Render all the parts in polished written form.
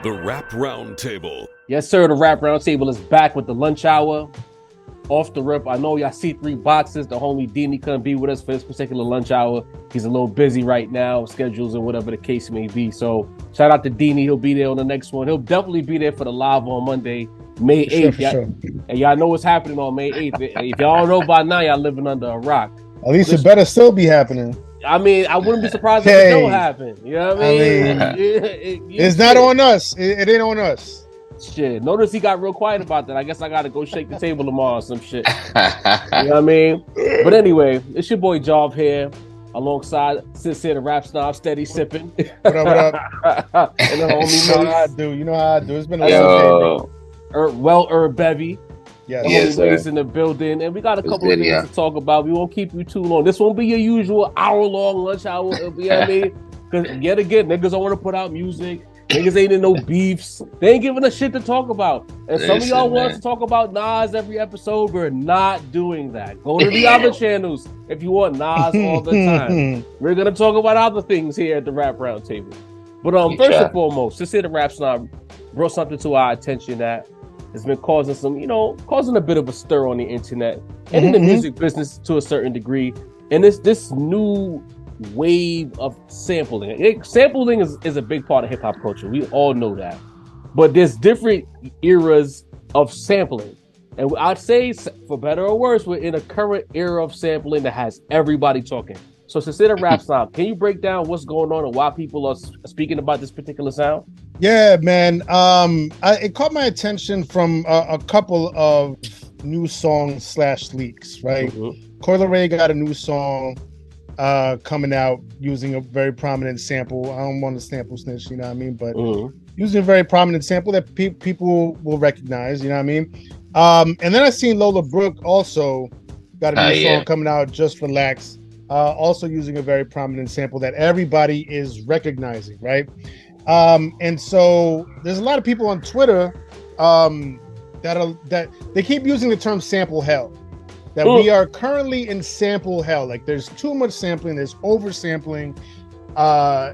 The Rap Roundtable. Yes, sir. The Rap Roundtable is back with the lunch hour. Off the rip, I know y'all see 3 boxes. The homie Dini couldn't be with us for this particular lunch hour. He's a little busy right now, schedules and whatever the case may be. So shout out to Dini. He'll be there on the next one. He'll definitely be there for the live on Monday, May 8th. Sure. And y'all know what's happening on May 8th. If y'all don't know by now, y'all living under a rock. At least it better still be happening. I mean, I wouldn't be surprised if it don't happen. You know what I mean? It's not on us. It ain't on us. Shit. Notice he got real quiet about that. I guess I got to go shake the table tomorrow or some shit. You know what I mean? But anyway, it's your boy Job here, alongside Sincere the Rap Snob, steady sipping. What up? And the homie, You know how I do. It's been a long day. Bevy. Yes, sir. In the building, and we got a couple of things to talk about. We won't keep you too long. This won't be your usual hour-long lunch hour. You know what I mean? Because yet again, niggas don't want to put out music. Niggas ain't in no beefs. They ain't giving us shit to talk about. And some of y'all want us to talk about Nas every episode. We're not doing that. Go to the other channels if you want Nas all the time. We're gonna talk about other things here at the Rap Roundtable. But first and foremost, just say the Rap Snob brought something to our attention that has been causing a bit of a stir on the internet and in the music business to a certain degree. And this new wave of sampling. Sampling is a big part of hip hop culture. We all know that. But there's different eras of sampling. And I'd say, for better or worse, we're in a current era of sampling that has everybody talking. So consider Rap Snob. Can you break down what's going on and why people are speaking about this particular sound? Yeah, man. It caught my attention from a couple of new songs / leaks, right? Coi Leray got a new song coming out using a very prominent sample. I don't want to sample snitch, you know what I mean? But using a very prominent sample that people will recognize, you know what I mean? And then I seen Lola Brooke also got a new song coming out, Just Relax, also using a very prominent sample that everybody is recognizing, right? And so there's a lot of people on Twitter that they keep using the term sample hell. That we are currently in sample hell. Like there's too much sampling, there's oversampling,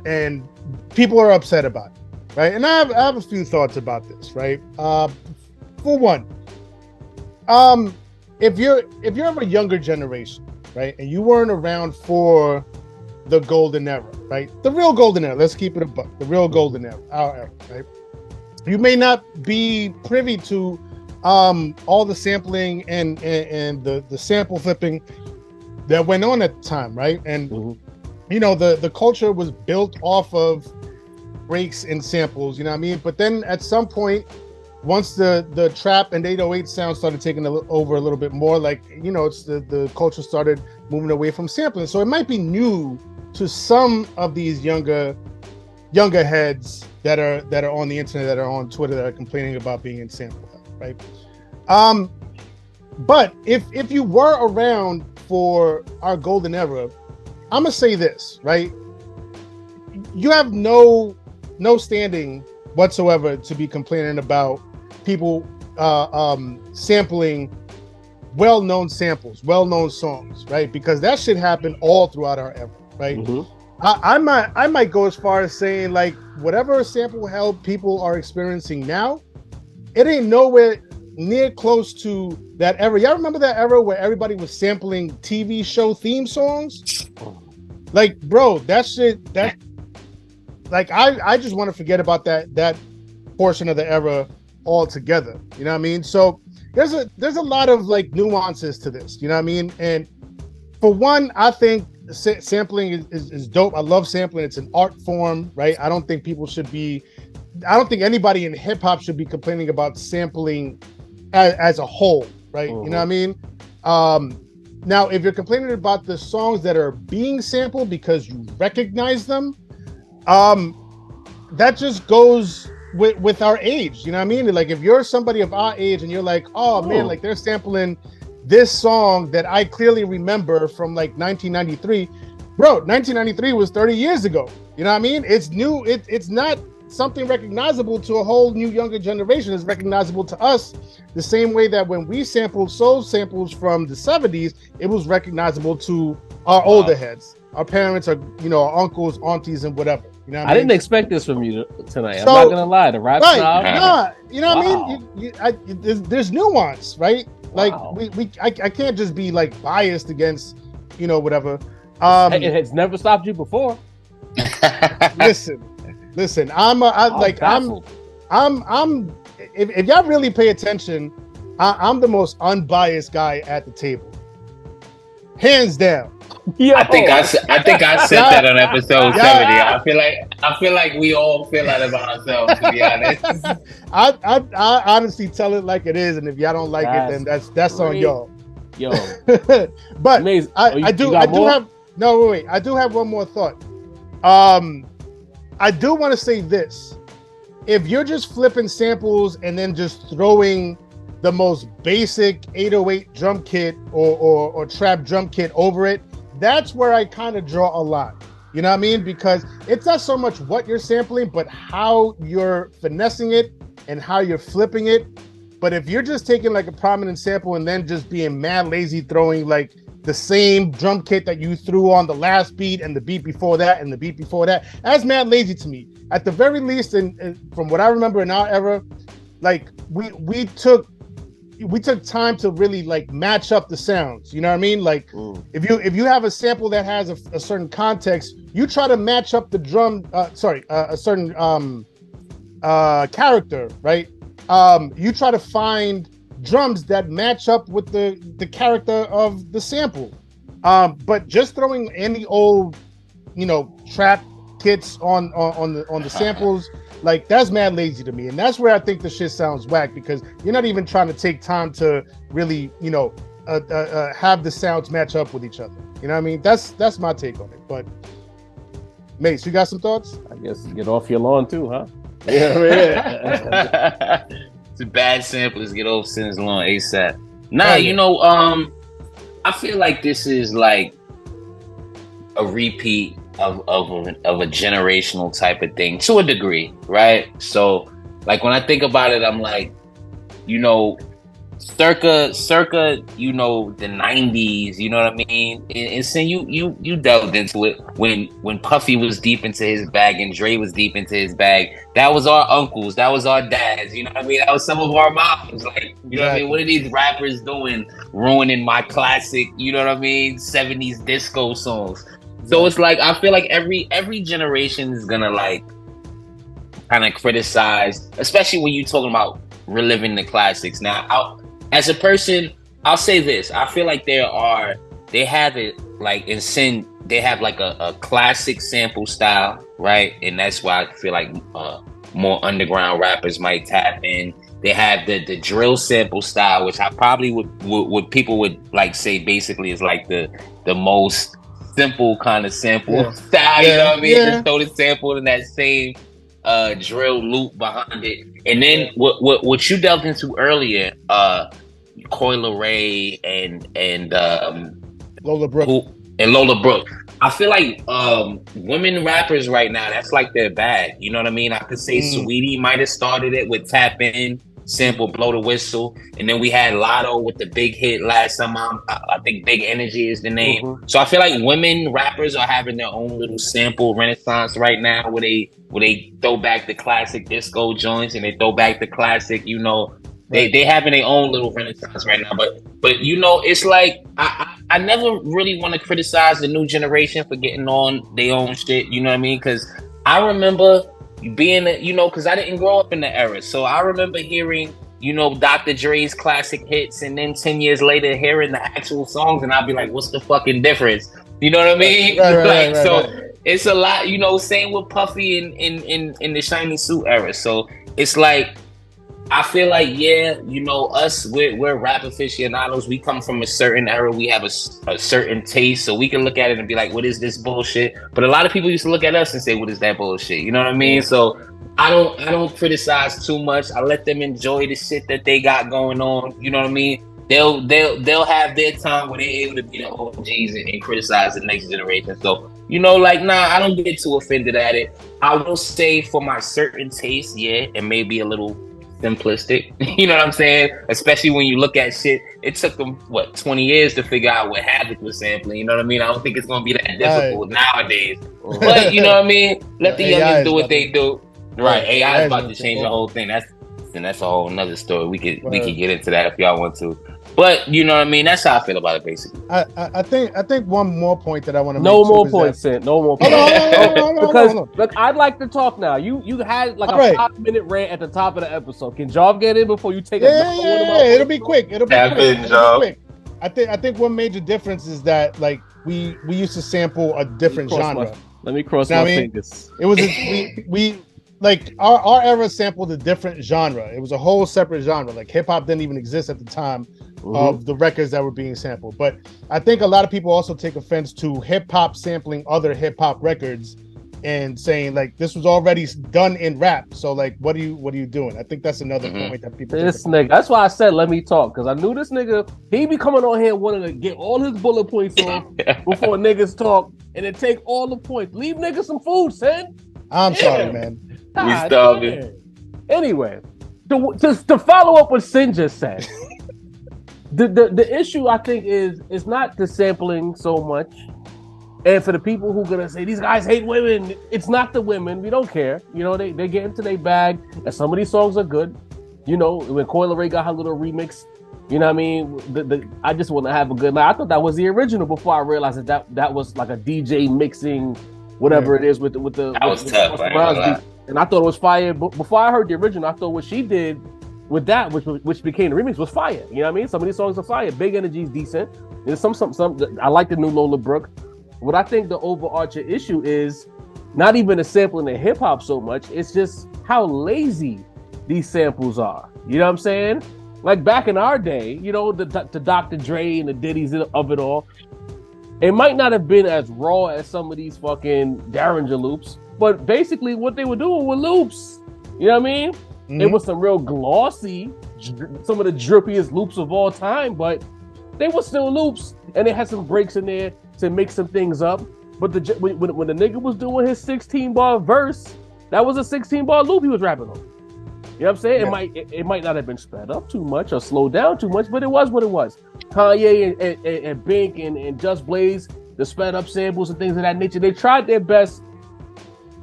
and people are upset about it, right? And I have a few thoughts about this, right? For one, if you're of a younger generation, right, and you weren't around for the golden era, right? The real golden era. Let's keep it a buck. The real golden era, our era, right? You may not be privy to all the sampling and the sample flipping that went on at the time, right? And you know, the culture was built off of breaks and samples, you know what I mean? But then at some point, once the trap and 808 sound started taking over a little bit more, like, you know, it's the culture started moving away from sampling. So it might be new to some of these younger heads that are on the internet, that are on Twitter, that are complaining about being in sample, right? But if you were around for our golden era, I'm gonna say this, right? You have no standing whatsoever to be complaining about people sampling well-known samples, well-known songs, right? Because that shit happened all throughout our era, right? I might go as far as saying, like, whatever sample hell people are experiencing now, it ain't nowhere near close to that era. Y'all remember that era where everybody was sampling TV show theme songs? Like, bro, that shit, like, I just want to forget about that portion of the era altogether. You know what I mean? So there's a lot of like nuances to this. You know what I mean? And for one, I think sampling is dope. I love sampling. It's an art form, right? I don't think anybody in hip hop should be complaining about sampling as a whole, right? You know what I mean? Now, if you're complaining about the songs that are being sampled because you recognize them, that just goes with our age. You know what I mean? Like, if you're somebody of our age and you're like, oh man, like they're sampling this song that I clearly remember from like 1993. Bro, 1993 was 30 years ago. You know what I mean? It's new. It's not something recognizable to a whole new younger generation. Is recognizable to us the same way that when we sampled soul samples from the 70s, it was recognizable to our older heads, our parents, our, you know, our uncles, aunties, and whatever. You You know I didn't expect this from you tonight. So, I'm not gonna lie. The rap style, nah, you know what I mean? There's nuance, right? Like I can't just be like biased against, whatever. It has never stopped you before. Listen. If y'all really pay attention, I'm the most unbiased guy at the table, hands down. Yo. I think I said that on episode 70. I feel like we all feel that about ourselves, to be honest. I honestly tell it like it is, and if y'all don't like it, then that's on y'all. Yo, but I do have one more thought. I do want to say this: if you're just flipping samples and then just throwing the most basic 808 drum kit or trap drum kit over it, that's where I kind of draw a line. You know what I mean? Because it's not so much what you're sampling, but how you're finessing it and how you're flipping it. But if you're just taking like a prominent sample and then just being mad lazy, throwing like the same drum kit that you threw on the last beat and the beat before that and the beat before that, that's mad lazy to me. At the very least, and from what I remember in our era, like we took time to really like match up the sounds. You know what I mean? Like if you have a sample that has a certain context, you try to match up the drum. A certain character, right? You try to find drums that match up with the character of the sample. But just throwing any old, trap kits on the samples, like that's mad lazy to me. And that's where I think the shit sounds whack, because you're not even trying to take time to really, have the sounds match up with each other. You know what I mean? That's my take on it. But Mace, you got some thoughts? I guess get off your lawn too, huh? You know what I mean? It's a bad samplers, get off Sin's lawn ASAP. Nah, I feel like this is like a repeat of a generational type of thing to a degree, right? So like when I think about it, I'm like, circa the 90s, you know what I mean? And Sin, you delved into it when Puffy was deep into his bag and Dre was deep into his bag. That was our uncles, that was our dads, you know what I mean? That was some of our moms. Like, you know what I mean? What are these rappers doing, ruining my classic, you know what I mean, 70s disco songs? So it's like I feel like every generation is gonna like kind of criticize, especially when you're talking about reliving the classics. Now, as a person, I'll say this: I feel like they have it like in Sin, they have like a classic sample style, right? And that's why I feel like more underground rappers might tap in. They have the drill sample style, which I probably would people would like say basically is like the most simple kind of sample style, you know what I mean? Just throw the sample in that same drill loop behind it. And then what you delved into earlier, Coil Ray and Lola Brooke. Lola Brooke. I feel like women rappers right now, that's like their bag. You know what I mean? I could say Saweetie might have started it with Tap In, sample Blow the Whistle, and then we had Lotto with the big hit last summer. I think Big Energy is the name. So I feel like women rappers are having their own little sample renaissance right now, where they throw back the classic disco joints and they throw back the classic, they having their own little renaissance right now. But it's like I never really want to criticize the new generation for getting on their own shit. You know what I mean? Because I remember being, because I didn't grow up in the era. So I remember hearing, Dr. Dre's classic hits, and then 10 years later hearing the actual songs, and I'd be like, what's the fucking difference? You know what I mean? Right. It's a lot, same with Puffy in the Shiny Suit era. So it's like, I feel like, us, we're rap aficionados. We come from a certain era. We have a certain taste. So we can look at it and be like, what is this bullshit? But a lot of people used to look at us and say, what is that bullshit? You know what I mean? So I don't criticize too much. I let them enjoy the shit that they got going on. You know what I mean? They'll have their time where they're able to be the OGs and criticize the next generation. So, I don't get too offended at it. I will say for my certain taste, it may be a little simplistic, you know what I'm saying? Especially when you look at shit it took them 20 years to figure out what Havoc was sampling. You know what I mean? I don't think it's gonna be that difficult nowadays. But you know what I mean? Let the youngins do what they do. Right? AI is about to change the whole thing. That's a whole nother story. We could get into that if y'all want to. But you know what I mean? That's how I feel about it, basically. I think one more point that I want to make. No more points, Sid. No more points. Because look, I'd like to talk now. You had like a 5-minute rant at the top of the episode. Can Job get in before you take? Yeah. It'll be quick. It'll be quick. I think one major difference is that like we used to sample a different genre. Let me cross my fingers. It was we like our era sampled a different genre. It was a whole separate genre. Like hip hop didn't even exist at the time of the records that were being sampled. But I think a lot of people also take offense to hip hop sampling other hip hop records and saying like this was already done in rap. So like what are you doing? I think that's another point that people. This nigga. That's why I said let me talk, because I knew this nigga. He be coming on here wanting to get all his bullet points on before niggas talk, and then take all the points. Leave niggas some food, son. I'm sorry, man. We starving. Anyway, to follow up what Sin just said, the issue I think is not the sampling so much, and for the people who are gonna say these guys hate women, it's not the women. We don't care. You know, they get into their bag, and some of these songs are good. You know, when Coil Ray got her little remix, you know what I mean? I just want to have a good night. I thought that was the original before I realized that was like a DJ mixing whatever it is with the. That was tough. And I thought it was fire. But before I heard the original, I thought what she did with that, which became the remix, was fire. You know what I mean? Some of these songs are fire. Big Energy is decent. There's some. I like the new Lola Brooke. What I think the overarching issue is not even the sampling of hip hop so much. It's just how lazy these samples are. You know what I'm saying? Like back in our day, you know, the Dr. Dre and the Diddy's of it all. It might not have been as raw as some of these fucking Derringer loops, but basically what they were doing were loops. You know what I mean? It was some real glossy, some of the drippiest loops of all time, but they were still loops, and they had some breaks in there to make some things up. But when the nigga was doing his 16-bar verse, that was a 16-bar loop he was rapping on. You know what I'm saying? Yeah. It might not have been sped up too much or slowed down too much, but it was what it was. Kanye and Bink and Just Blaze, the sped up samples and things of that nature, they tried their best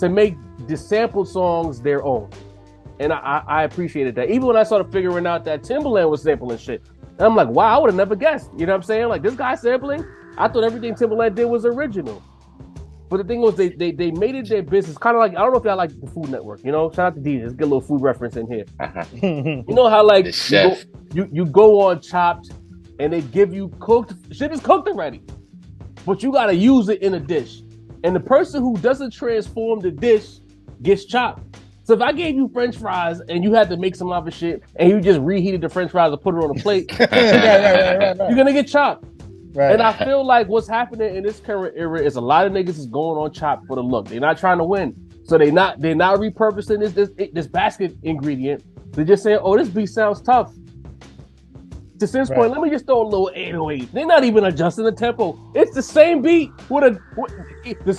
to make the sampled songs their own. And I appreciated that. Even when I started figuring out that Timbaland was sampling shit, and I'm like, wow, I would have never guessed. You know what I'm saying? Like, this guy sampling, I thought everything Timbaland did was original. But the thing was, they made it their business. Kind of like, I don't know if y'all like the Food Network, you know? Shout out to DJ. Let's get a little food reference in here. You know how, like, you go on Chopped, and they give you cooked, shit is cooked already. But you got to use it in a dish. And the person who doesn't transform the dish gets chopped. So if I gave you French fries and you had to make some other shit and you just reheated the French fries and put it on a plate, you're gonna get chopped. Right. And I feel like what's happening in this current era is a lot of niggas is going on Chopped for the look. They're not trying to win, so they're not repurposing this basket ingredient. They're just saying, "Oh, this beat sounds tough." To Sin's point, let me just throw a little 808. They're not even adjusting the tempo. It's the same beat with the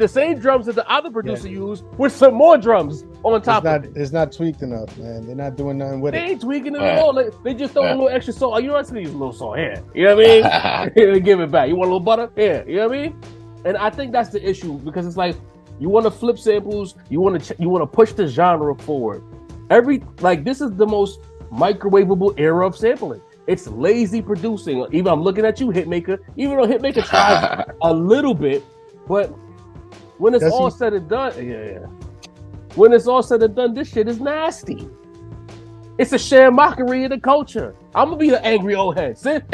same drums that the other producer used with some more drums on top of it. It's not tweaked enough, man. They're not doing nothing with it. They ain't tweaking it at all. They just throw a little extra salt. You know what I use a little salt here. You know what I mean? They give it back. You want a little butter? Here. You know what I mean? And I think that's the issue, because it's like you want to flip samples. You want to push the genre forward. This is the most microwavable era of sampling. It's lazy producing. Even I'm looking at you, Hitmaker. Even though Hitmaker tries a little bit, but when it's all said and done, when it's all said and done, this shit is nasty. It's a sham mockery of the culture. I'm gonna be the angry old head. Get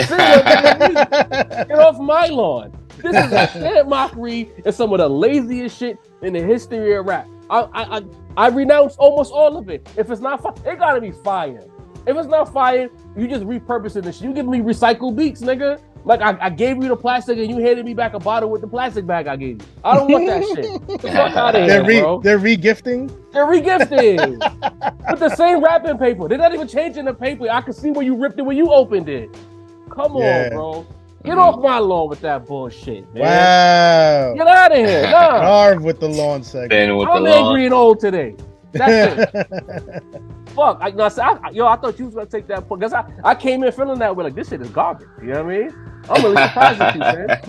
off my lawn. This is a sham mockery and some of the laziest shit in the history of rap. I renounce almost all of it. If it's not fire, it gotta be fire. If it's not fire, you just repurposing this shit. You give me recycled beats, nigga. Like I gave you the plastic and you handed me back a bottle with the plastic bag I gave you. I don't want that shit. Get the fuck out of here, bro. They're regifting? They're regifting. With the same wrapping paper. They're not even changing the paper. I can see where you ripped it when you opened it. Come on, bro. Get off my lawn with that bullshit, man. Wow. Get out of here. Nah. Carve with the lawn segment. I'm angry and old today. That's it. fuck? I thought you was gonna take that point because I came in feeling that way, like this shit is garbage. You know what I mean? I'm really surprised at you, man.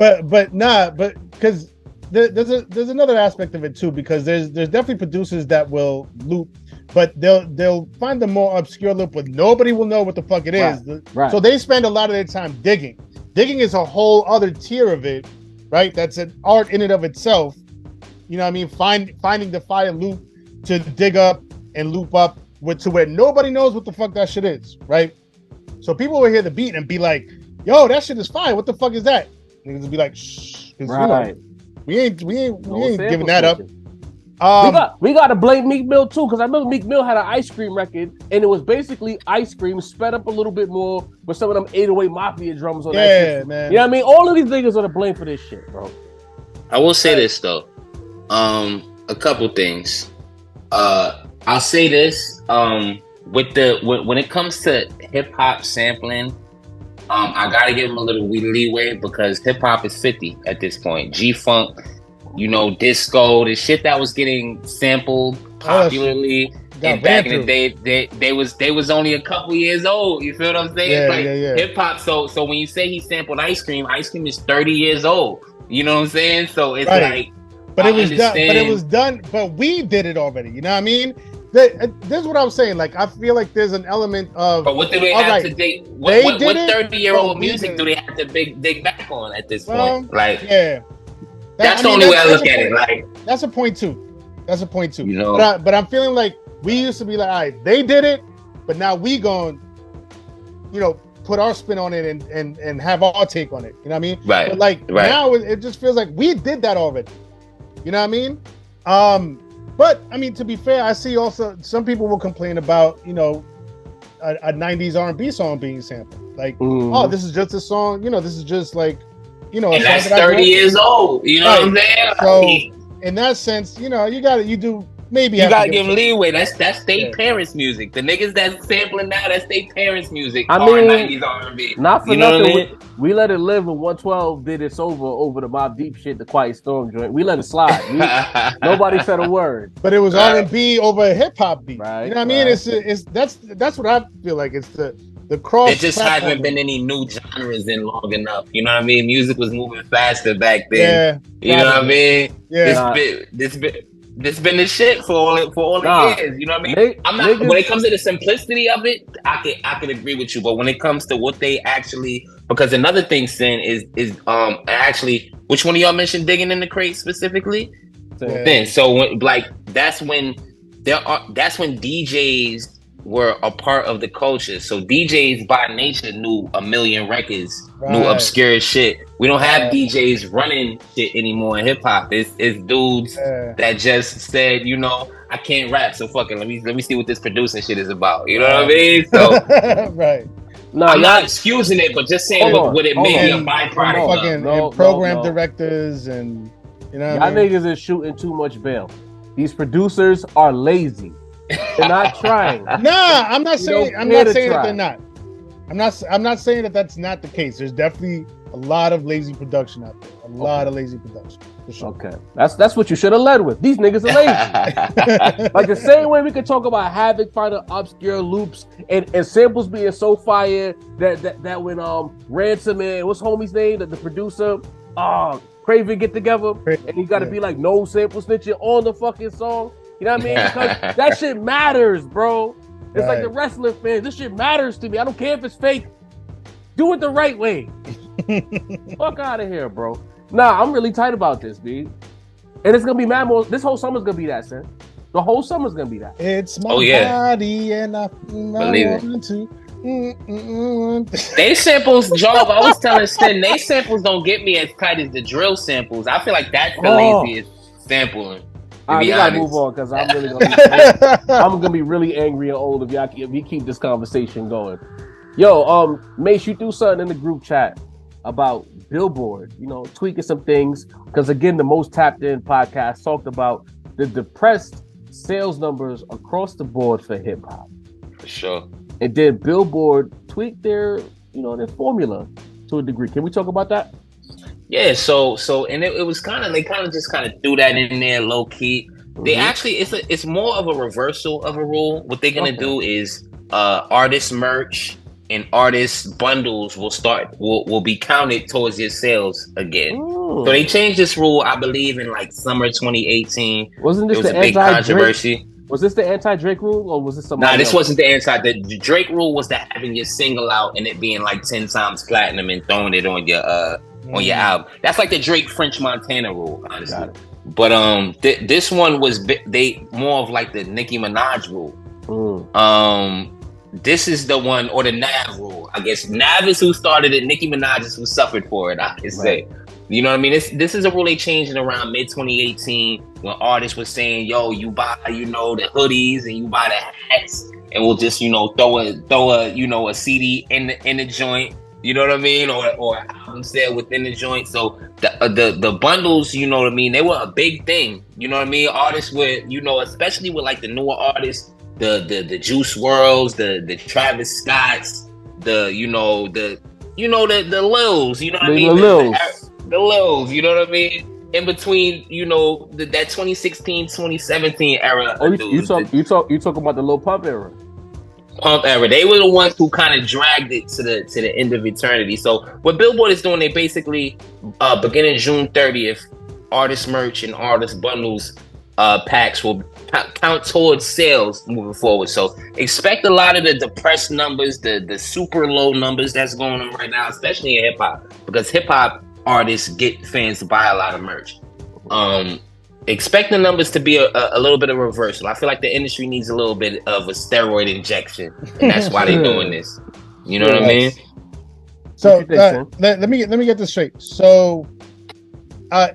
But because there's another aspect of it too, because there's definitely producers that will loop, but they'll find the more obscure loop, but nobody will know what the fuck it is. Right. So they spend a lot of their time digging. Digging is a whole other tier of it, right? That's an art in and of itself. You know what I mean? Finding the fire loop to dig up and loop up to where nobody knows what the fuck that shit is, right? So people will hear the beat and be like, "Yo, that shit is fire. What the fuck is that?" Niggas will be like, "Shh," right. We ain't giving that up. We got to blame Meek Mill too, because I remember Meek Mill had an ice cream record, and it was basically ice cream sped up a little bit more with some of them 808 Mafia drums on that shit. Man. You know what I mean? All of these niggas are to blame for this shit, bro. I will say this though, a couple things. I'll say this, when it comes to hip hop sampling, I gotta give him a little leeway because hip hop is 50 at this point. G-Funk, disco, the shit that was getting sampled popularly and back in the day, they was only a couple years old. You feel what I'm saying? Yeah. Hip hop. So when you say he sampled ice cream is 30 years old. You know what I'm saying? So it's like, but it was done. But we did it already. You know what I mean? This is what I'm saying. Like, I feel like there's an element of. But what do they have to dig? What 30-year-old music do they have to dig back on at this point? Like, yeah, that's the only way I look at it. Like, that's a point too. You know, but I'm feeling like we used to be like, all right, they did it, but now we going, put our spin on it and have our take on it. You know what I mean? Right. But now it just feels like we did that already. You know what I mean? But I mean, to be fair, I see also some people will complain about, a 90s R&B song being sampled. Like, oh, this is just a song, this is just like, and that's 30 years old. You know what I'm saying? So in that sense, you gotta give them leeway. That's their parents' music. The niggas that's sampling now, that's their parents' music. I mean, 90s R&B. Not for nothing. We let it live when 112 did It's Over the Mobb Deep shit, the Quiet Storm joint. We let it slide. Nobody said a word. But it was R&B over a hip hop beat. Right, you know what I mean? It's that's what I feel like. It's the cross. There just hasn't been any new genres in long enough. You know what I mean? Music was moving faster back then. Yeah, you know what I mean? Yeah. This been the shit for all the years. You know what I mean? I'm not. When it comes to the simplicity of it, I can agree with you. But when it comes to what they actually, because another thing, Sin, is actually, which one of y'all mentioned digging in the crate specifically? Then so that's when DJs were a part of the culture. So DJs by nature knew a million records, knew obscure shit. We don't have DJs running shit anymore in hip hop. It's dudes that just said, I can't rap, so fuck it. Let me see what this producing shit is about. You know what I mean? So right. No, I'm not excusing it, but just saying what it may be a byproduct. And program directors and y'all niggas is shooting too much bail. These producers are lazy. They're not trying. Nah, I'm not saying that they're not. I'm not saying that that's not the case. There's definitely a lot of lazy production out there. A lot of lazy production. For sure. Okay. That's what you should have led with. These niggas are lazy. Like the same way we could talk about Havoc finding obscure loops and samples being so fire that when Ransom and what's homie's name, the producer, Craven get together and you gotta be like no sample snitching on the fucking song. You know what I mean? Because that shit matters, bro. It's like the wrestling fans. This shit matters to me. I don't care if it's fake. Do it the right way. Fuck out of here, bro. Nah, I'm really tight about this, B. And it's gonna be mad more. This whole summer's gonna be that, son. The whole summer's gonna be that. It's my body and I believe it. They samples, Job. I was telling Stin, they samples don't get me as tight as the drill samples. I feel like that's the laziest sampling. All right, we gotta move on because I'm gonna be really angry and old if we keep this conversation going. Yo, Mace, you threw something in the group chat about Billboard, tweaking some things because again, the Most Tapped In podcast talked about the depressed sales numbers across the board for hip hop. For sure. And then Billboard tweaked their formula to a degree. Can we talk about that? Yeah, so and it was they just threw that in there low key. They actually it's more of a reversal of a rule. What they're gonna do is artist merch and artist bundles will be counted towards your sales again. So they changed this rule, I believe, in like summer 2018. Wasn't this a big controversy? Was this the anti-Drake rule, or was this something? Nah, this wasn't the anti. The Drake rule was that having your single out and it being like 10 times platinum and throwing it on your album. That's like the Drake French Montana rule, honestly. But this one was they more of like the Nicki Minaj rule. This is the one, or the Nav rule. I guess Nav is who started it. Nicki Minaj is who suffered for it, I can say. You know what I mean? This is a rule they changed in around mid 2018 when artists were saying, "Yo, you buy, the hoodies and you buy the hats, and we'll just, throw a CD in the joint." You know what I mean? Or an album sale within the joint. So the bundles, you know what I mean? They were a big thing. You know what I mean? Artists were, especially with like the newer artists, the Juice WRLDs, the Travis Scotts, the Lils, you know what I mean? The Lils, you know what I mean? In between, that 2016, 2017 era. Oh, you talk about the Lil Pump era. Pump era. They were the ones who kind of dragged it to the end of eternity. So what Billboard is doing, they basically beginning June 30th, artist merch and artist bundles packs will count towards sales moving forward. So expect a lot of the depressed numbers, the super low numbers that's going on right now, especially in hip hop, because hip hop artists get fans to buy a lot of merch. Expect the numbers to be a little bit of reversal. I feel like the industry needs a little bit of a steroid injection, and that's why they're doing this. You know what I mean? So let me get this straight. So,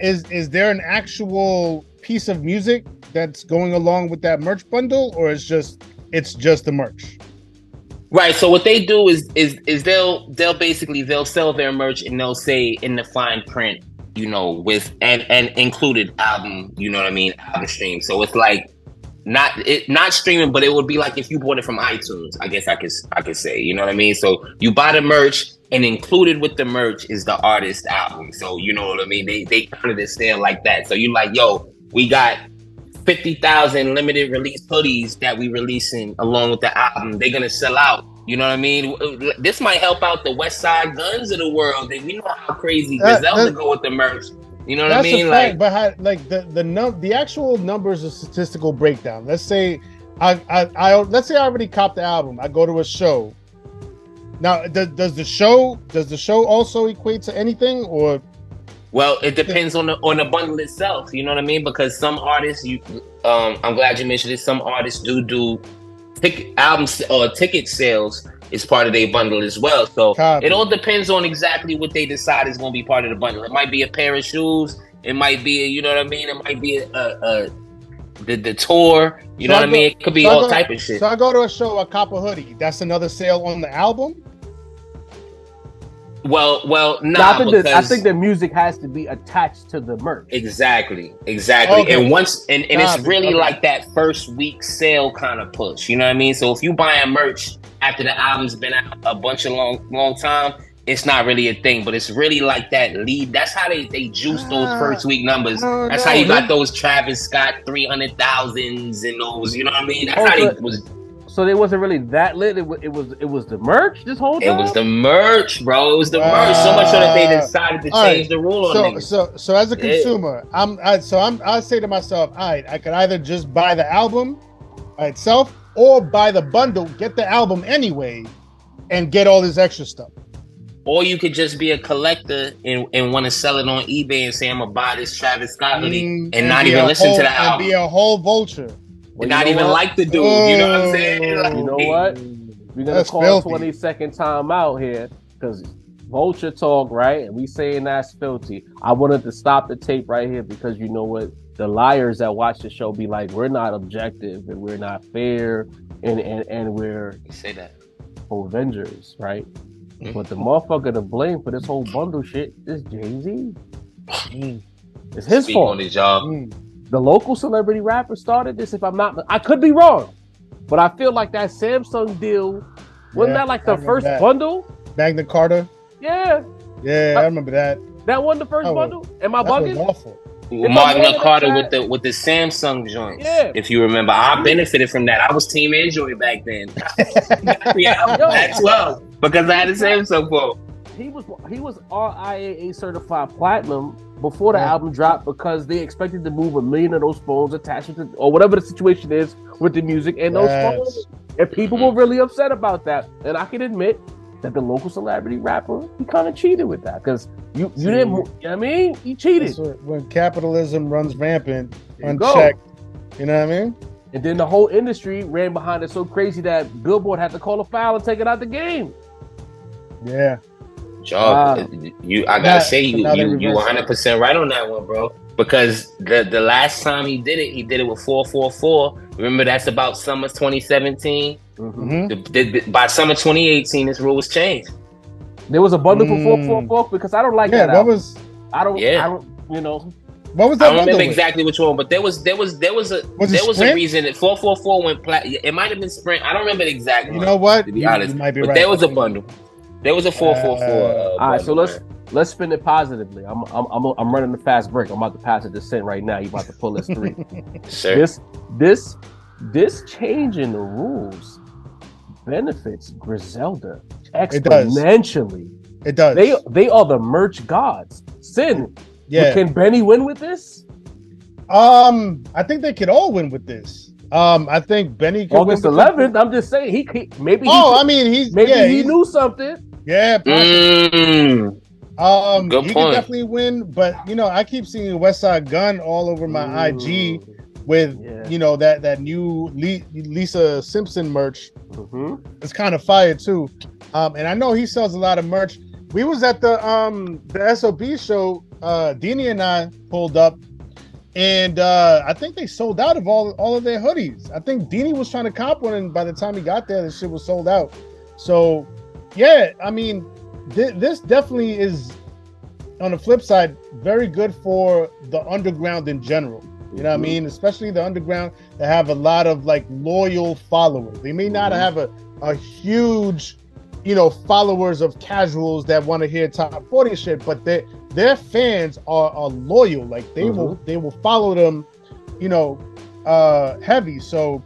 is there an actual piece of music that's going along with that merch bundle, or it's just the merch? Right. So what they do is they'll sell their merch and they'll say in the fine print, with and included album, you know what I mean, album stream. So it's like not streaming, but it would be like if you bought it from iTunes, I guess I could say, you know what I mean? So you buy the merch and included with the merch is the artist album. So you know what I mean? They counted it sale like that. So you like, yo, we got 50,000 limited release hoodies that we releasing along with the album. They're gonna sell out. You know what I mean? This might help out the West Side Guns of the world. And we know how crazy Griselda go with the merch. You know what I mean? Like, but the actual numbers of statistical breakdown. Let's say I already copped the album. I go to a show. Now, does the show also equate to anything, or? Well, it depends on the bundle itself. You know what I mean? Because some artists, I'm glad you mentioned this. Some artists do albums or ticket sales is part of their bundle as well. So it all depends on exactly what they decide is going to be part of the bundle. It might be a pair of shoes. It might be, you know what I mean? It might be the tour. You know what I mean? It could be all type of shit. So I go to a show, I cop a hoodie. That's another sale on the album? Well, nah. I think the music has to be attached to the merch. Exactly. Okay. And once, and it's really like that first week sale kind of push. You know what I mean? So if you buying merch after the album's been out a bunch of long time, it's not really a thing. But it's really like that lead. That's how they juice those first week numbers. That's how you got those Travis Scott 300,000s and those. You know what I mean? That's how they was. So they wasn't really that lit. It was the merch this whole time. It was the merch, bro. It was the merch. So much so that they decided to change the rule on niggas. So as a consumer, I say to myself, all right, I could either just buy the album by itself or buy the bundle, get the album anyway, and get all this extra stuff. Or you could just be a collector and want to sell it on eBay and say, I'm gonna buy this Travis Scott hoodie and not even listen to the album. And be a whole vulture. And not even like the dude, you know what I'm saying? Like, you know what? We're gonna call 20-second time out here because vulture talk, right? And we saying that's filthy. I wanted to stop the tape right here because you know what? The liars that watch the show be like, we're not objective and we're not fair and we're say that Avengers, right? Mm-hmm. But the motherfucker to blame for this whole bundle shit is Jay-Z. It's his fault. On his job. The local celebrity rapper started this. If I'm not, I could be wrong, but I feel like that Samsung deal wasn't that like the first bundle? Magna Carta. Yeah. I remember that. That wasn't the first bundle. Am I bugging? Was awful. Martin Carter with the Samsung joints. Yeah. If you remember, I benefited from that. I was Team Android back then. Yeah, at 12 because I had a Samsung phone. He was RIAA certified platinum before the album dropped because they expected to move 1 million of those phones attached to, or whatever the situation is with the music and those phones. And people were really upset about that. And I can admit that the local celebrity rapper, he kind of cheated with that because you didn't, you know what I mean? He cheated. When capitalism runs rampant, unchecked, you know what I mean? And then the whole industry ran behind it so crazy that Billboard had to call a foul and take it out the game. Yeah. I gotta say you 100% right on that one, bro. Because the last time he did it with 444. Remember, that's about summer 2017. Mm-hmm. By summer 2018, this rule was changed. There was a bundle for 444 because I don't like that. I don't, you know. What was that? I don't remember exactly which one, but there was a reason that 444 went platinum. It might have been Sprint. I don't remember the exact one. You know what? To be honest, you might be but right. there was a bundle. There was a 444. All right, so let's spin it positively. I'm running the fast break. I'm about to pass it to Sin right now. You about to pull us 3. Sure. This change in the rules benefits Griselda exponentially. It does. They are the merch gods. Sin. Yeah. Can Benny win with this? I think they could all win with this. I think Benny could August 11th. I'm just saying he knew something. Yeah. Good he point. could definitely win, but you know, I keep seeing Westside Gunn all over my IG with you know that new Lisa Simpson merch. It's kind of fire too. And I know he sells a lot of merch. We was at the SOB show. Deanie and I pulled up, and I think they sold out of all of their hoodies. I think Deanie was trying to cop one, and by the time he got there, the shit was sold out. So, yeah, I mean, this definitely is, on the flip side, very good for the underground in general. You know what I mean? Especially the underground that have a lot of like loyal followers. They may not have a huge, you know, followers of casuals that want to hear top 40 shit, but their fans are loyal. Like they will follow them, you know, heavy. So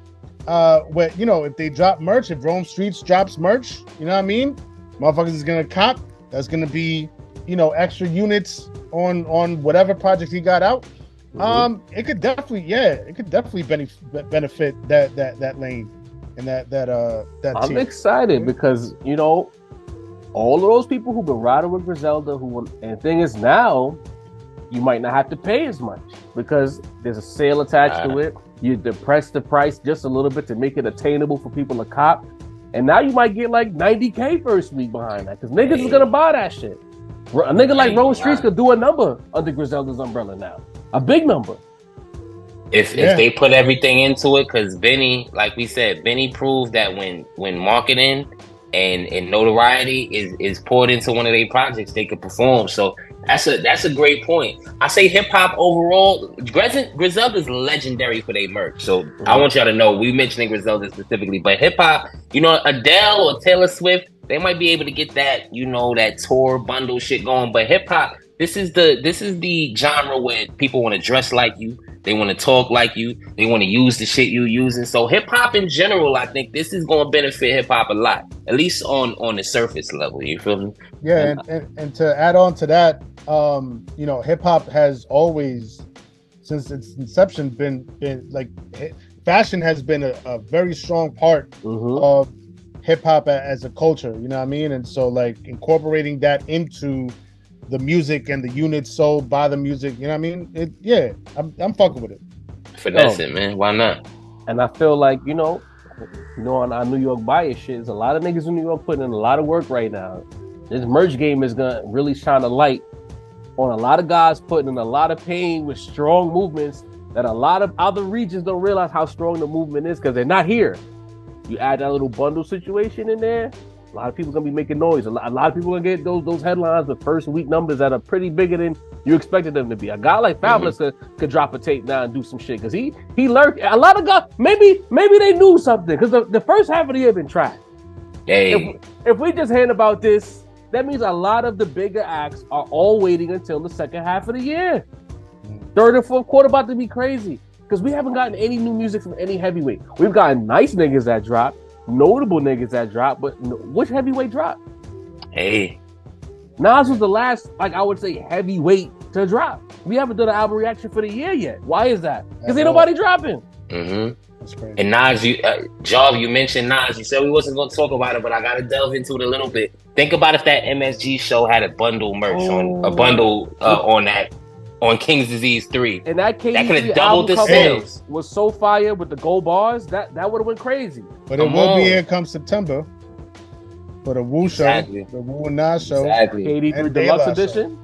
when, you know, if they drop merch, if Rome Streets drops merch, you know what I mean? Motherfuckers is gonna cop. That's gonna be, you know, extra units on whatever project he got out. It could definitely benefit that lane and that I'm team. excited because, you know, all of those people who've been riding with Griselda, and the thing is now, you might not have to pay as much because there's a sale attached to it. You depress the price just a little bit to make it attainable for people to cop. And now you might get like $90K first week behind that because niggas is going to buy that shit. A nigga like Rome Streets could do a number under Griselda's umbrella now. A big number. If they put everything into it, because Benny, like we said, Benny proved that when marketing and notoriety is poured into one of their projects, they could perform. So that's a great point. I say hip hop overall, Griselda's legendary for their merch. So I want y'all to know, we mentioning Griselda specifically, but hip hop, you know, Adele or Taylor Swift, they might be able to get that, you know, that tour bundle shit going. But hip hop, this is the genre where people want to dress like you. They want to talk like you. They want to use the shit you using. So hip hop in general, I think this is going to benefit hip hop a lot, at least on the surface level. You feel me? Yeah, and to add on to that, you know, hip hop has always, since its inception, been like fashion has been a very strong part of hip hop as a culture. You know what I mean? And so like incorporating that into the music and the units sold by the music, you know what I mean? I'm fucking with it. Finesse it, man. Why not? And I feel like, you know, on our New York bias shit, there's a lot of niggas in New York putting in a lot of work right now. This merch game is gonna really shine a light on a lot of guys putting in a lot of pain with strong movements that a lot of other regions don't realize how strong the movement is because they're not here. You add that little bundle situation in there, a lot of people gonna be making noise. A lot of people gonna get those headlines with first week numbers that are pretty bigger than you expected them to be. A guy like Fabulous could drop a tape now and do some shit because he lurked. A lot of guys maybe they knew something because the first half of the year been trash. Hey. If we just heard about this, that means a lot of the bigger acts are all waiting until the second half of the year. Third and fourth quarter about to be crazy because we haven't gotten any new music from any heavyweight. We've gotten nice niggas that drop, notable niggas that drop, but which heavyweight drop? Hey, Nas was the last, like I would say, heavyweight to drop. We haven't done an album reaction for the year yet. Why is that? Because ain't nobody dropping. That's crazy. And Nas, Job, you mentioned Nas. You said we wasn't going to talk about it, but I got to delve into it a little bit. Think about if that MSG show had a bundle merch on King's Disease 3. And that could have doubled the sales. Was so fire with the gold bars that would have went crazy. But it will be here come September for the Wu show, the Wu and Nas show, KD3 Deluxe Edition.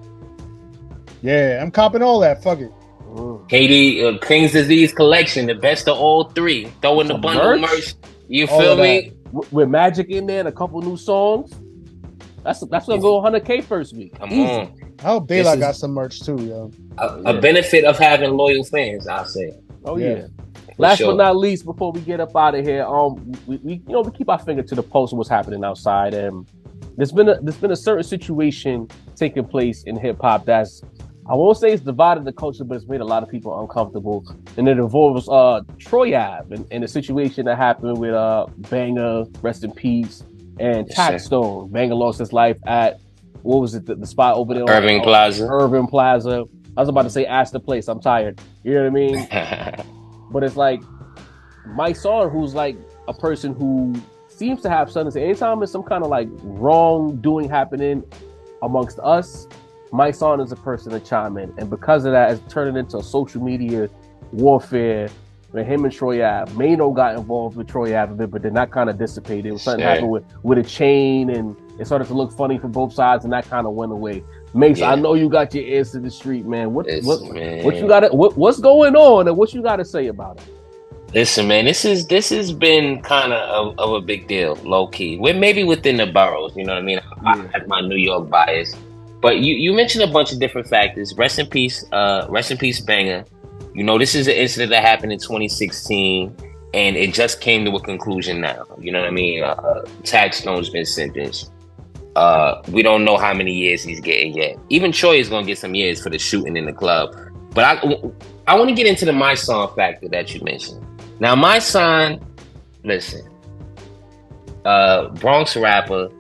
Yeah, I'm copping all that. Fuck it. KD King's Disease collection, the best of all three. Throw in the bundle merch. You feel me? With Magic in there and a couple new songs. That's gonna go 100K first week. Come on. I hope Daylight got some merch too, yo. A benefit of having loyal fans, I'll say. Oh yeah. Last but not least, before we get up out of here, we keep our finger to the pulse of what's happening outside, and there's been a certain situation taking place in hip hop that's, I won't say it's divided the culture, but it's made a lot of people uncomfortable, and it involves Troy Ave and the situation that happened with Banger, rest in peace, and Taxstone. Banger lost his life at, what was it, the spot over there? Irving Plaza. I was about to say Astor Place. I'm tired. You know what I mean? But it's like Mysonne, who's like a person who seems to have something to say. Anytime there's some kind of like wrongdoing happening amongst us, Mysonne is a person to chime in. And because of that, it's turning into a social media warfare. When him and Troy Ave, Mano got involved with Troy Ave a bit, but then that kind of dissipated. It was something happened with a chain, and it started to look funny for both sides, and that kind of went away. Mace, I know you got your ears to the street, man. What you got? What's going on, and what you got to say about it? Listen, man, this has been kind of a big deal, low key. Maybe within the boroughs, you know what I mean? I have my New York bias, but you mentioned a bunch of different factors. Rest in peace, Banger. You know, this is an incident that happened in 2016, and it just came to a conclusion now. You know what I mean? Taxstone's been sentenced. We don't know how many years he's getting yet. Even Troy is going to get some years for the shooting in the club. But I want to get into the Mysonne factor that you mentioned. Now, Mysonne, listen, Bronx rapper,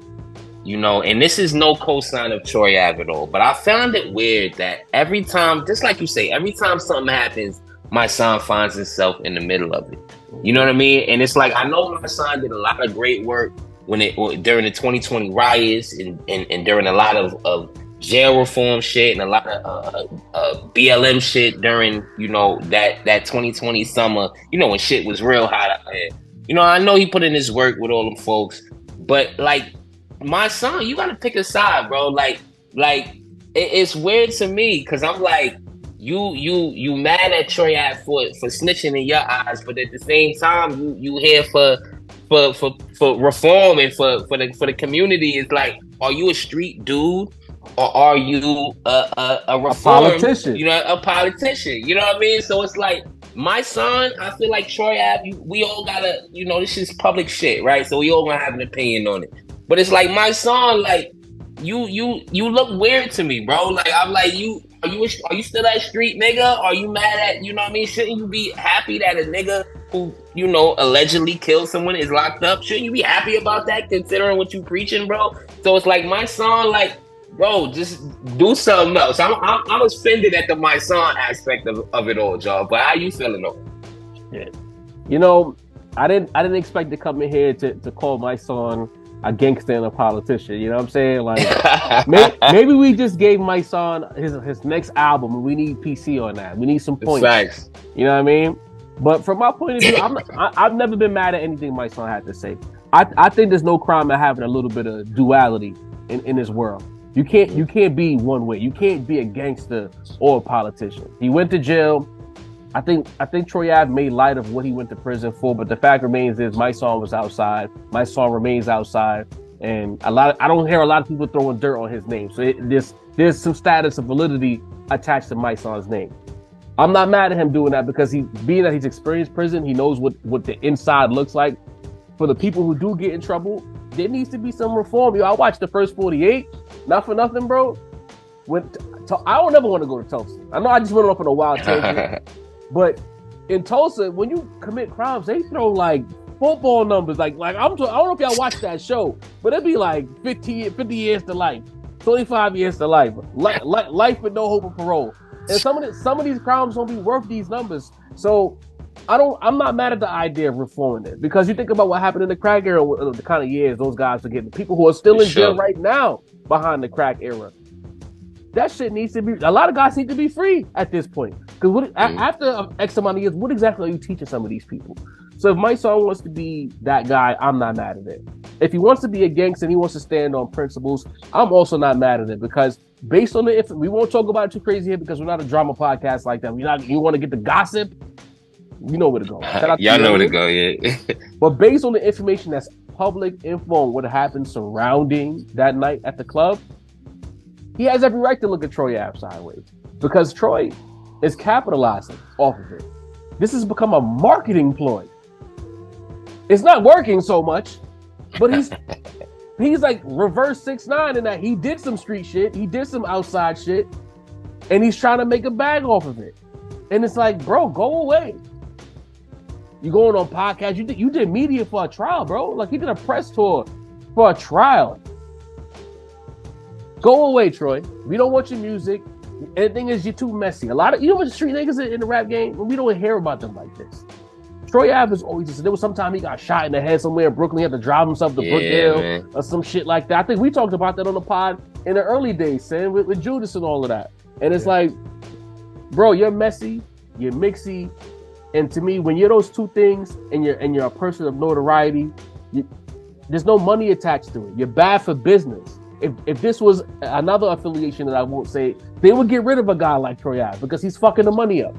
you know, and this is no cosign of Troy Ave at all, but I found it weird that every time, just like you say, every time something happens, Mysonne finds himself in the middle of it. You know what I mean? And it's like, I know Mysonne did a lot of great work during the 2020 riots and during a lot of jail reform shit and a lot of BLM shit during, you know, that 2020 summer, you know, when shit was real hot out there. You know, I know he put in his work with all them folks, but like, Mysonne, you gotta pick a side, bro. Like it's weird to me because I'm like, you mad at Troy Ave for snitching in your eyes, but at the same time, you here for reform and for the community. It's like, are you a street dude or are you a politician? You know, a politician. You know what I mean? So it's like, Mysonne, I feel like Troy Ave, we all gotta, you know, this is public shit, right? So we all gonna have an opinion on it. But it's like, Mysonne, like, you look weird to me, bro. Like, I'm like, are you still that street nigga? Are you mad at, you know what I mean? Shouldn't you be happy that a nigga who, you know, allegedly killed someone is locked up? Shouldn't you be happy about that, considering what you preaching, bro? So it's like, Mysonne, like, bro, just do something else. I'm offended at the Mysonne aspect of it all, Joe. But how you feeling though? Yeah. You know, I didn't expect to come in here to call Mysonne a gangster and a politician. You know what I'm saying? Like, maybe we just gave Mysonne his next album and we need PC on that. We need some points. Facts. You know what I mean? But from my point of view, I've never been mad at anything Mysonne had to say. I think there's no crime in having a little bit of duality in this world. You can't be one way. You can't be a gangster or a politician. He went to jail. I think Troy Ave made light of what he went to prison for, but the fact remains is Mysonne was outside. Mysonne remains outside, and I don't hear a lot of people throwing dirt on his name. So there's some status of validity attached to Mysonne's name. I'm not mad at him doing that because being that he's experienced prison, he knows what the inside looks like. For the people who do get in trouble, there needs to be some reform. Yo, I watched the first 48. Not for nothing, bro. I don't ever want to go to Tulsa. I know I just went off on a wild tangent, but in Tulsa, when you commit crimes, they throw like football numbers. Like I don't know if y'all watch that show, but it'd be like 50 years to life, 25 years to life, life with no hope of parole. And some of these crimes don't be worth these numbers. So I'm not mad at the idea of reforming it, because you think about what happened in the crack era, the kind of years those guys are getting, people who are still in jail right now behind the crack era. That shit needs to be, a lot of guys need to be free at this point. Because after X amount of years, what exactly are you teaching some of these people? So if Mysonne wants to be that guy, I'm not mad at it. If he wants to be a gangster and he wants to stand on principles, I'm also not mad at it, because based on we won't talk about it too crazy here because we're not a drama podcast like that. You want to get the gossip, you know where to go. Y'all know where to go, yeah. But based on the information that's public info on what happened surrounding that night at the club, he has every right to look at Troy Ave sideways, because Troy is capitalizing off of it. This has become a marketing ploy. It's not working so much, but he's like reverse 6ix9ine in that he did some street shit, he did some outside shit, and he's trying to make a bag off of it. And it's like, bro, go away. You going on podcast? You did media for a trial, bro. Like, he did a press tour for a trial. Go away, Troy. We don't want your music. And the thing is, you're too messy. A lot of street niggas in the rap game, we don't hear about them like this. Troy Ave is always just, there was some time he got shot in the head somewhere in Brooklyn. He had to drive himself to Brookdale or some shit like that. I think we talked about that on the pod in the early days, Sam, with Judas and all of that. And it's like, bro, you're messy, you're mixy, and to me, when you're those two things and you're a person of notoriety, there's no money attached to it. You're bad for business. If this was another affiliation that I won't say, they would get rid of a guy like Troy Ave because he's fucking the money up.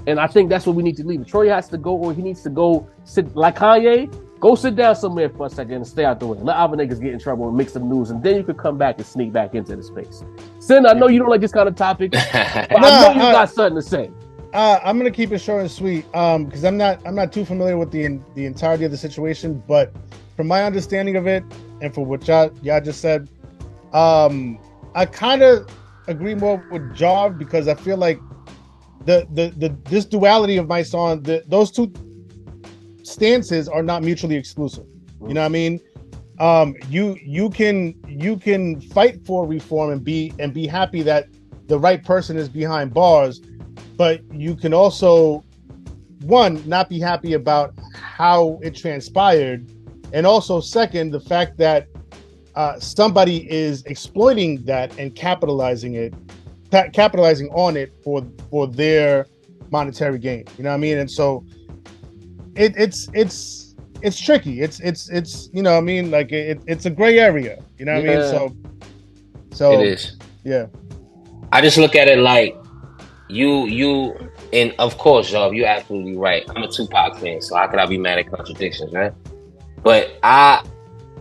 And I think that's what we need to leave. Troy has to go, or he needs to go sit like Kanye. Go sit down somewhere for a second and stay out the way. Let other niggas get in trouble and make some news, and then you could come back and sneak back into the space. Sin, I know you don't like this kind of topic, but I know you got something to say. I'm gonna keep it short and sweet, because I'm not too familiar with the entirety of the situation, but from my understanding of it and for what y'all just said, I kind of agree more with Jarv, because I feel like this duality of Mysonne, those two stances are not mutually exclusive. You know what I mean? You can fight for reform and be happy that the right person is behind bars, but you can also, one, not be happy about how it transpired, and also, second, the fact that somebody is exploiting that and capitalizing on it for their monetary gain. You know what I mean? And so it's tricky. It's you know what I mean? Like it's a gray area. You know what I mean? So it is. Yeah. I just look at it like you and of course, y'all, you're absolutely right. I'm a Tupac fan, so how could I be mad at contradictions, right? But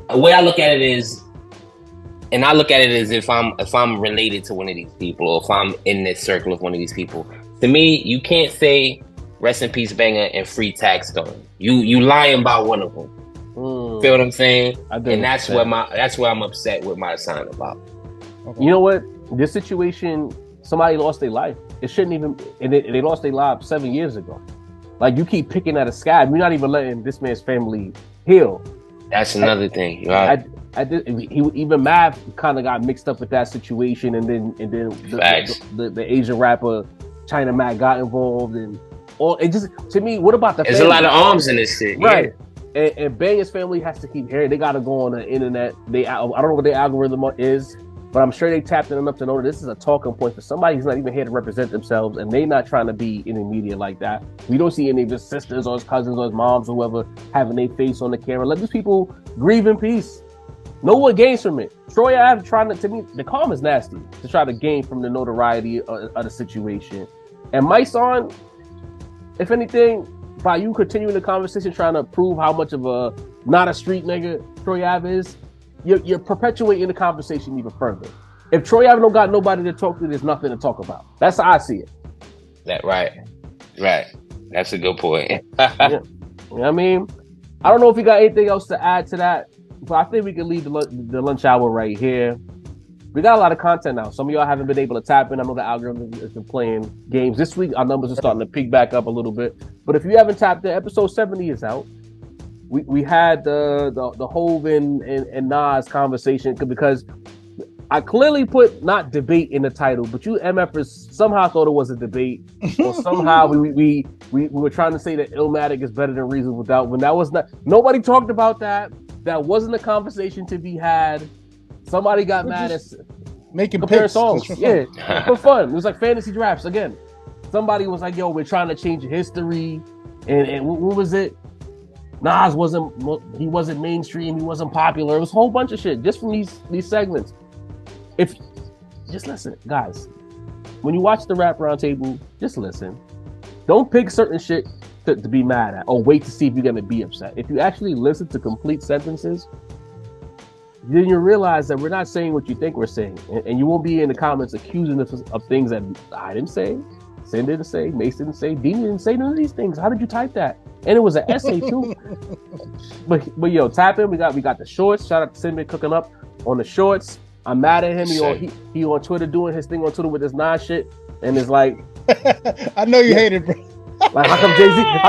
the way I look at it is, and I look at it as if I'm related to one of these people, or if I'm in this circle of one of these people. To me, you can't say rest in peace Banger and free Taxstone. You lying about one of them. Feel what I'm saying? And that's where I'm upset with Mysonne about. Okay. You know what? This situation, somebody lost their life. It shouldn't even, and they lost their lives 7 years ago. Like, you keep picking at a scab. You're not even letting this man's family heal. That's another thing. Right? Even Mav kind of got mixed up with that situation, and then the Asian rapper China Mac got involved, and all. It just, to me, what about the? There's family? A lot of arms in this shit, right? Yeah. And Banger's family has to keep hearing. They got to go on the internet. I don't know what their algorithm is, but I'm sure they tapped in enough to know that this is a talking point for somebody who's not even here to represent themselves, and they not trying to be in the media like that. We don't see any of his sisters or his cousins or his moms or whoever having their face on the camera. Let these people grieve in peace. No one gains from it. Troy Ave trying to me, the calm is nasty to try to gain from the notoriety of the situation. And Mysonne, if anything, by you continuing the conversation, trying to prove how much of a not a street nigga Troy Ave is, you're perpetuating the conversation even further. If Troy Ave don't got nobody to talk to, there's nothing to talk about. That's how I see it. That right. That's a good point. Yeah. You know what I mean? I don't know if you got anything else to add to that, but I think we can leave the lunch hour right here. We got a lot of content now. Some of y'all haven't been able to tap in. I know the algorithm has been playing games. This week, our numbers are starting to peak back up a little bit. But if you haven't tapped in, episode 70 is out. We had the Hove and Nas conversation because I clearly put not debate in the title, but you MFers somehow thought it was a debate, or somehow we were trying to say that Illmatic is better than Reasonable Doubt when that was not. Nobody talked about that. That wasn't a conversation to be had. Somebody got mad at making compare picks, songs, for fun. It was like fantasy drafts again. Somebody was like, "Yo, we're trying to change history," and what was it? Nas wasn't mainstream. He wasn't popular. It was a whole bunch of shit just from these segments. If just listen, guys, when you watch the Rap Roundtable, just listen. Don't pick certain shit to be mad at or wait to see if you're gonna be upset. If you actually listen to complete sentences, then you realize that we're not saying what you think we're saying, and you won't be in the comments accusing us of things that I didn't say, Sin didn't say, Mace didn't say, Dean didn't say none of these things. How did you type that? And it was an essay too. But yo, tap in. We got the shorts. Shout out to Sin cooking up on the shorts. I'm mad at him. He on Twitter doing his thing on Twitter with this Nas shit, and it's like, I know you hate it, bro. Like how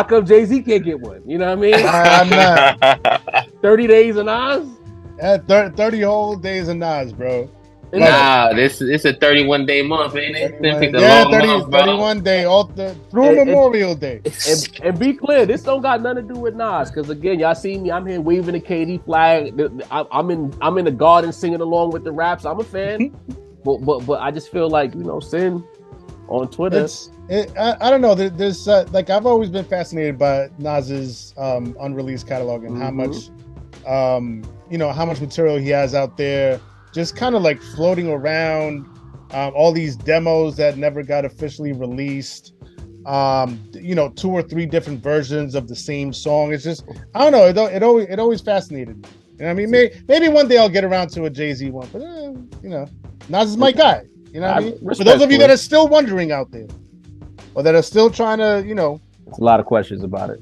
come Jay-Z can't get one? You know what I mean? I'm not. 30 days of Nas. 30 whole days of Nas, bro. Nah, it's a 31-day month, ain't it? 31 day through Memorial Day. And be clear, this don't got nothing to do with Nas, because again, y'all see me. I'm here waving the KD flag. I'm in the garden singing along with the raps. I'm a fan, but I just feel like Sin on Twitter. I don't know. There's like I've always been fascinated by Nas's unreleased catalog and how much how much material he has out there. Just kind of like floating around, all these demos that never got officially released, 2 or 3 different versions of the same song. It's just, I don't know, it always fascinated me. You know what I mean? Maybe one day I'll get around to a Jay-Z one, but Nas is my guy. You know what I mean? For those of you that are still wondering out there, or that are still trying to, there's a lot of questions about it.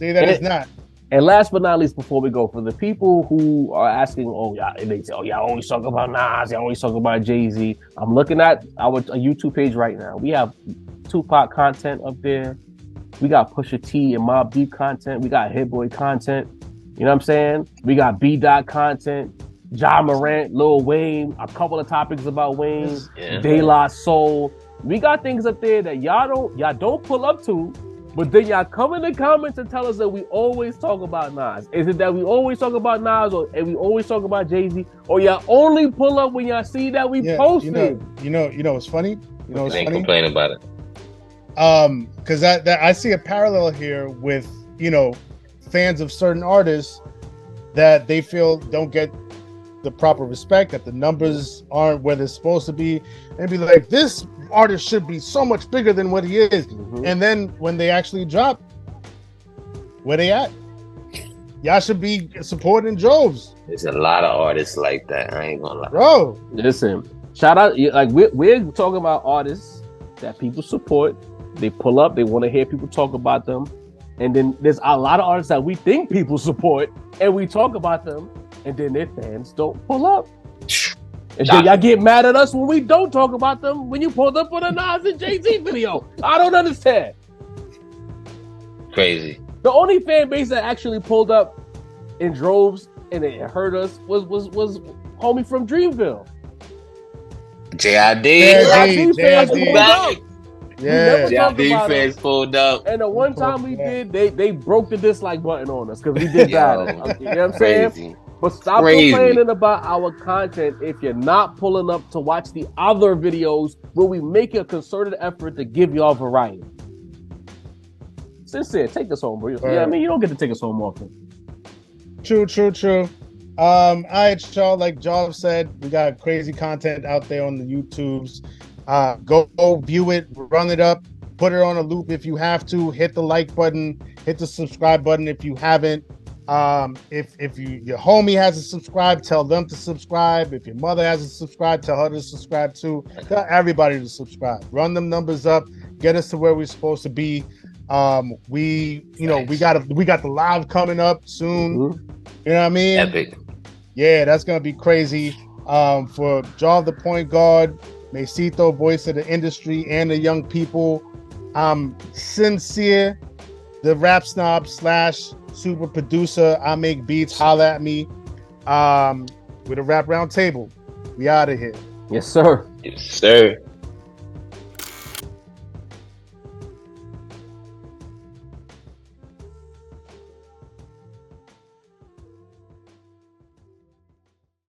Say that it's not. And last but not least, before we go, for the people who are asking, they say, y'all always talk about Nas, y'all always talk about Jay-Z. I'm looking at our YouTube page right now. We have Tupac content up there. We got Pusha T and Mobb Deep content. We got Hit Boy content. You know what I'm saying? We got B-Dot content, Ja Morant, Lil Wayne, a couple of topics about Wayne, De La Soul. We got things up there that y'all don't pull up to. But then y'all come in the comments and tell us that we always talk about Nas. Is it that we always talk about Nas and we always talk about Jay-Z? Or y'all only pull up when y'all see that we posted? You know what's funny? Ain't complain about it. Because I see a parallel here with, fans of certain artists that they feel don't get the proper respect, that the numbers aren't where they're supposed to be, and be like, this artist should be so much bigger than what he is. Mm-hmm. And then when they actually drop, where they at? Y'all should be supporting droves. There's a lot of artists like that. I ain't gonna lie. Bro, listen, shout out, like we're talking about artists that people support. They pull up, they want to hear people talk about them. And then there's a lot of artists that we think people support and we talk about them, and then their fans don't pull up. And then y'all get mad at us when we don't talk about them when you pulled up for the Nas and Jay-Z video. I don't understand. Crazy. The only fan base that actually pulled up in droves and it hurt us was homie from Dreamville. JID fans pulled up. Yeah, JID fans pulled up. And the one time we did, they broke the dislike button on us because we did bad. You know what I'm saying? But stop complaining about our content if you're not pulling up to watch the other videos where we make a concerted effort to give y'all variety. Sincere, take us home, bro. Yeah, I mean, you don't get to take us home often. True. All right, y'all. Like Job said, we got crazy content out there on the YouTubes. Go view it, run it up, put it on a loop if you have to. Hit the like button, hit the subscribe button if you haven't. If your homie hasn't subscribed, tell them to subscribe. If your mother hasn't subscribed, tell her to subscribe too. Tell everybody to subscribe. Run them numbers up. Get us to where we're supposed to be. We got the live coming up soon. Mm-hmm. You know what I mean? Epic. Yeah, that's gonna be crazy. For Jaw the Point Guard, Mesito, voice of the industry and the young people. I'm sincere, the rap snob / super producer. I make beats. Holla at me. With a rap round table. We out of here. Yes, sir. Yes, sir.